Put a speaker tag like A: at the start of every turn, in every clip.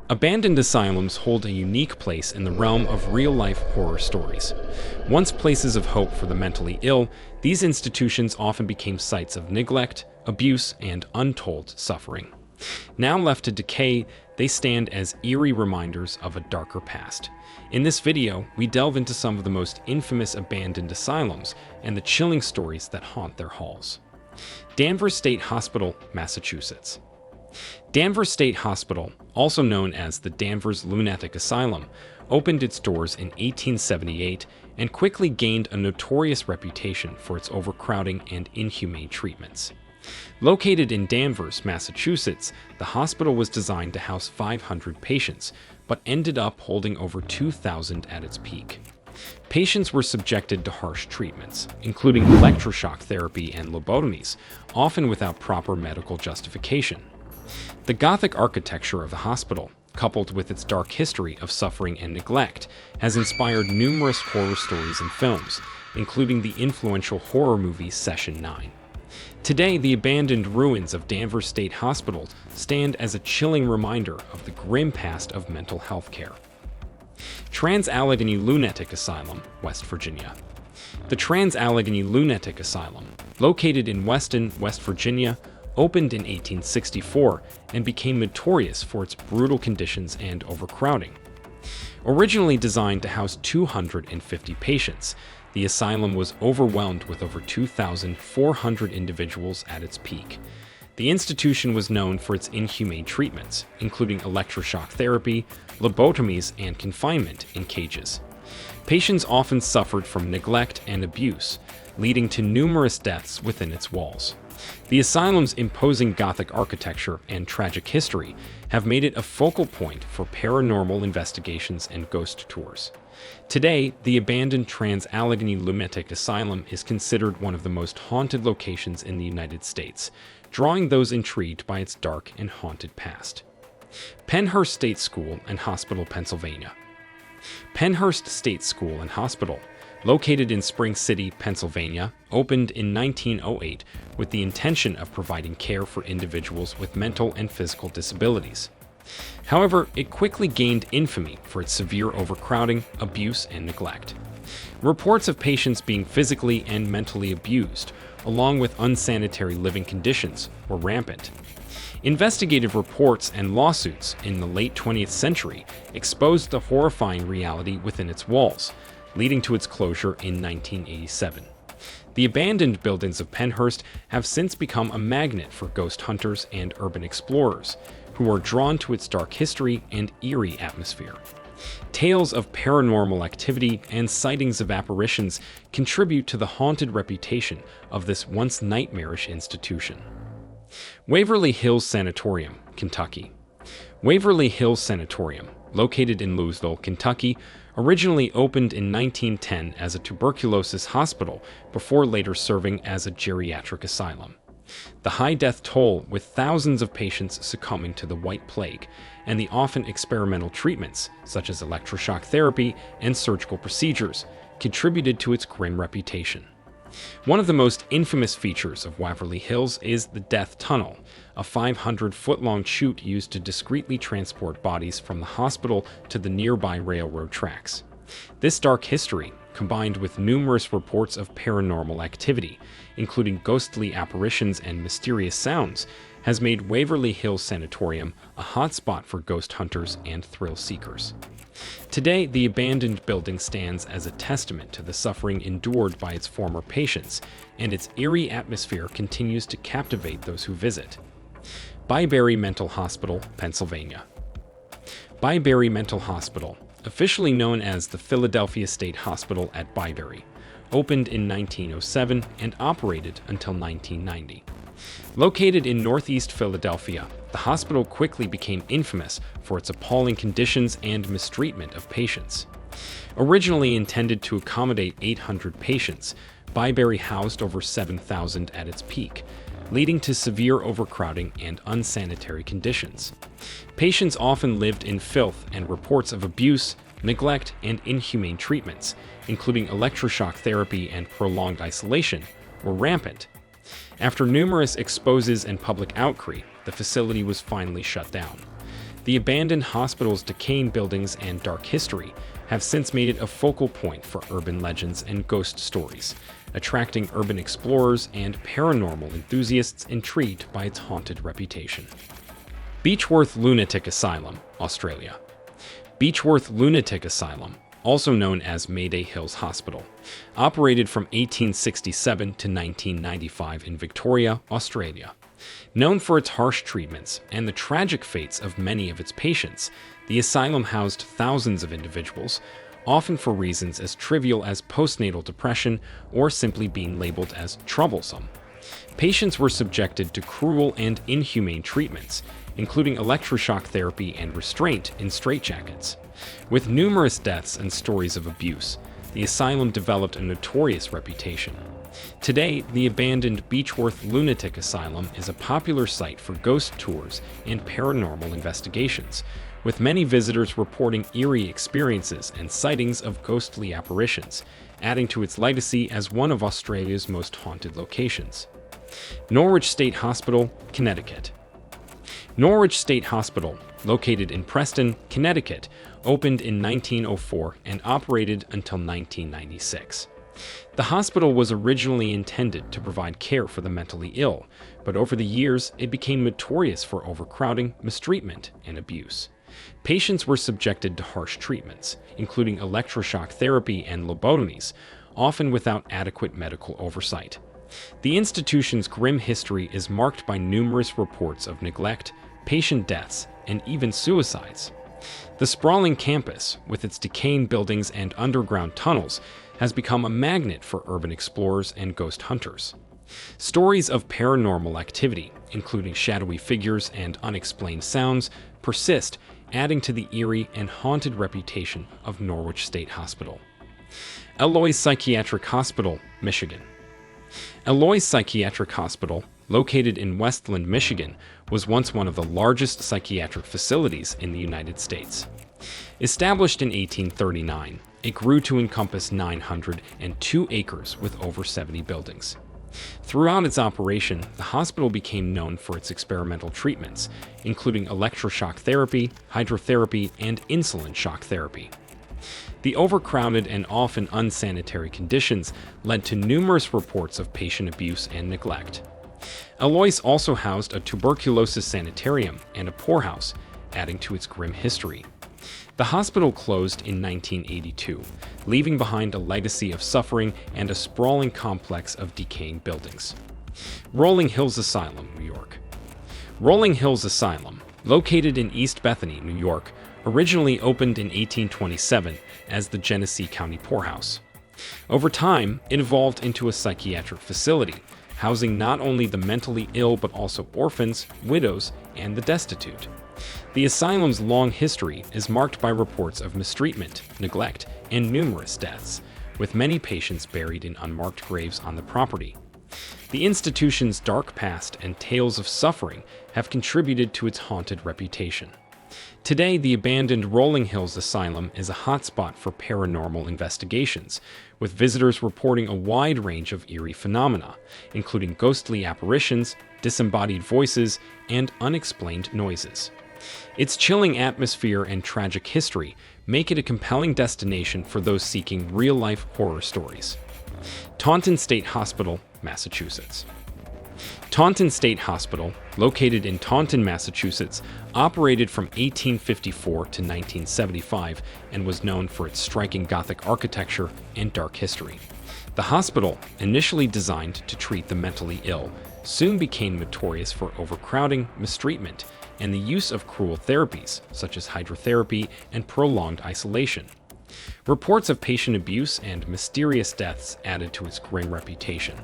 A: Abandoned asylums hold a unique place in the realm of real-life horror stories. Once places of hope for the mentally ill, these institutions often became sites of neglect, abuse, and untold suffering. Now left to decay, they stand as eerie reminders of a darker past. In this video, we delve into some of the most infamous abandoned asylums and the chilling stories that haunt their halls. Danver State Hospital, Massachusetts. Danver State Hospital, also known as the Danvers Lunatic Asylum, opened its doors in 1878 and quickly gained a notorious reputation for its overcrowding and inhumane treatments. Located in Danvers, Massachusetts, the hospital was designed to house 500 patients, but ended up holding over 2,000 at its peak. Patients were subjected to harsh treatments, including electroshock therapy and lobotomies, often without proper medical justification. The Gothic architecture of the hospital, coupled with its dark history of suffering and neglect, has inspired numerous horror stories and films, including the influential horror movie Session 9. Today, the abandoned ruins of Danver State Hospital stand as a chilling reminder of the grim past of mental health care. Trans-Allegheny Lunatic Asylum, West Virginia. The Trans-Allegheny Lunatic Asylum, located in Weston, West Virginia, opened in 1864 and became notorious for its brutal conditions and overcrowding. Originally designed to house 250 patients, the asylum was overwhelmed with over 2,400 individuals at its peak. The institution was known for its inhumane treatments, including electroshock therapy, lobotomies, and confinement in cages. Patients often suffered from neglect and abuse, leading to numerous deaths within its walls. The asylum's imposing Gothic architecture and tragic history have made it a focal point for paranormal investigations and ghost tours. Today, the abandoned Trans-Allegheny Lunatic Asylum is considered one of the most haunted locations in the United States, drawing those intrigued by its dark and haunted past. Pennhurst State School and Hospital, Pennsylvania. Pennhurst State School and Hospital, located in Spring City, Pennsylvania, opened in 1908 with the intention of providing care for individuals with mental and physical disabilities. However, it quickly gained infamy for its severe overcrowding, abuse, and neglect. Reports of patients being physically and mentally abused, along with unsanitary living conditions, were rampant. Investigative reports and lawsuits in the late 20th century exposed the horrifying reality within its walls, leading to its closure in 1987. The abandoned buildings of Pennhurst have since become a magnet for ghost hunters and urban explorers, who are drawn to its dark history and eerie atmosphere. Tales of paranormal activity and sightings of apparitions contribute to the haunted reputation of this once nightmarish institution. Waverly Hills Sanatorium, Kentucky. Waverly Hills Sanatorium, located in Louisville, Kentucky, originally opened in 1910 as a tuberculosis hospital before later serving as a geriatric asylum. The high death toll, with thousands of patients succumbing to the White Plague, and the often experimental treatments, such as electroshock therapy and surgical procedures, contributed to its grim reputation. One of the most infamous features of Waverly Hills is the Death Tunnel, a 500-foot-long chute used to discreetly transport bodies from the hospital to the nearby railroad tracks. This dark history, combined with numerous reports of paranormal activity, including ghostly apparitions and mysterious sounds, has made Waverly Hills Sanatorium a hotspot for ghost hunters and thrill seekers. Today, the abandoned building stands as a testament to the suffering endured by its former patients, and its eerie atmosphere continues to captivate those who visit. Byberry Mental Hospital, Pennsylvania. Byberry Mental Hospital, officially known as the Philadelphia State Hospital at Byberry, opened in 1907 and operated until 1990. Located in northeast Philadelphia, the hospital quickly became infamous for its appalling conditions and mistreatment of patients. Originally intended to accommodate 800 patients, Byberry housed over 7,000 at its peak, leading to severe overcrowding and unsanitary conditions. Patients often lived in filth, and reports of abuse, neglect, and inhumane treatments, including electroshock therapy and prolonged isolation, were rampant. After numerous exposes and public outcry, the facility was finally shut down. The abandoned hospital's decaying buildings and dark history have since made it a focal point for urban legends and ghost stories, attracting urban explorers and paranormal enthusiasts intrigued by its haunted reputation. Beechworth Lunatic Asylum, Australia. Beechworth Lunatic Asylum, also known as Mayday Hills Hospital, operated from 1867 to 1995 in Victoria, Australia. Known for its harsh treatments and the tragic fates of many of its patients, the asylum housed thousands of individuals, often for reasons as trivial as postnatal depression or simply being labeled as troublesome. Patients were subjected to cruel and inhumane treatments, including electroshock therapy and restraint in straitjackets. With numerous deaths and stories of abuse, the asylum developed a notorious reputation. Today, the abandoned Beechworth Lunatic Asylum is a popular site for ghost tours and paranormal investigations, with many visitors reporting eerie experiences and sightings of ghostly apparitions, adding to its legacy as one of Australia's most haunted locations. Norwich State Hospital, Connecticut. Norwich State Hospital, located in Preston, Connecticut, opened in 1904 and operated until 1996. The hospital was originally intended to provide care for the mentally ill, but over the years it became notorious for overcrowding, mistreatment, and abuse. Patients were subjected to harsh treatments, including electroshock therapy and lobotomies, often without adequate medical oversight. The institution's grim history is marked by numerous reports of neglect, patient deaths, and even suicides. The sprawling campus, with its decaying buildings and underground tunnels, has become a magnet for urban explorers and ghost hunters. Stories of paranormal activity, including shadowy figures and unexplained sounds, persist, adding to the eerie and haunted reputation of Norwich State Hospital. Eloy Psychiatric Hospital, Michigan. Eloy Psychiatric Hospital, located in Westland, Michigan, was once one of the largest psychiatric facilities in the United States. Established in 1839, it grew to encompass 902 acres with over 70 buildings. Throughout its operation, the hospital became known for its experimental treatments, including electroshock therapy, hydrotherapy, and insulin shock therapy. The overcrowded and often unsanitary conditions led to numerous reports of patient abuse and neglect. Eloy also housed a tuberculosis sanitarium and a poorhouse, adding to its grim history. The hospital closed in 1982, leaving behind a legacy of suffering and a sprawling complex of decaying buildings. Rolling Hills Asylum, New York. Rolling Hills Asylum, located in East Bethany, New York, originally opened in 1827 as the Genesee County Poorhouse. Over time, it evolved into a psychiatric facility, housing not only the mentally ill but also orphans, widows, and the destitute. The asylum's long history is marked by reports of mistreatment, neglect, and numerous deaths, with many patients buried in unmarked graves on the property. The institution's dark past and tales of suffering have contributed to its haunted reputation. Today, the abandoned Rolling Hills Asylum is a hotspot for paranormal investigations, with visitors reporting a wide range of eerie phenomena, including ghostly apparitions, disembodied voices, and unexplained noises. Its chilling atmosphere and tragic history make it a compelling destination for those seeking real-life horror stories. Taunton State Hospital, Massachusetts. Taunton State Hospital, located in Taunton, Massachusetts, operated from 1854 to 1975 and was known for its striking Gothic architecture and dark history. The hospital, initially designed to treat the mentally ill, soon became notorious for overcrowding, mistreatment, and the use of cruel therapies, such as hydrotherapy and prolonged isolation. Reports of patient abuse and mysterious deaths added to its grim reputation.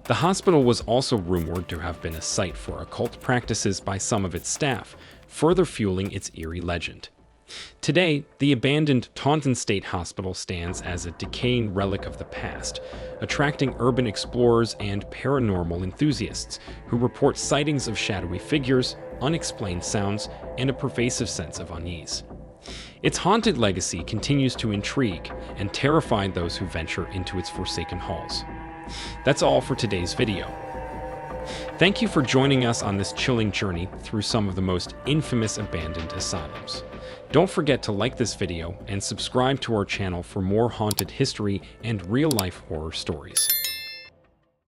A: The hospital was also rumored to have been a site for occult practices by some of its staff, further fueling its eerie legend. Today, the abandoned Taunton State Hospital stands as a decaying relic of the past, attracting urban explorers and paranormal enthusiasts who report sightings of shadowy figures, unexplained sounds, and a pervasive sense of unease. Its haunted legacy continues to intrigue and terrify those who venture into its forsaken halls. That's all for today's video. Thank you for joining us on this chilling journey through some of the most infamous abandoned asylums. Don't forget to like this video and subscribe to our channel for more haunted history and real-life horror stories.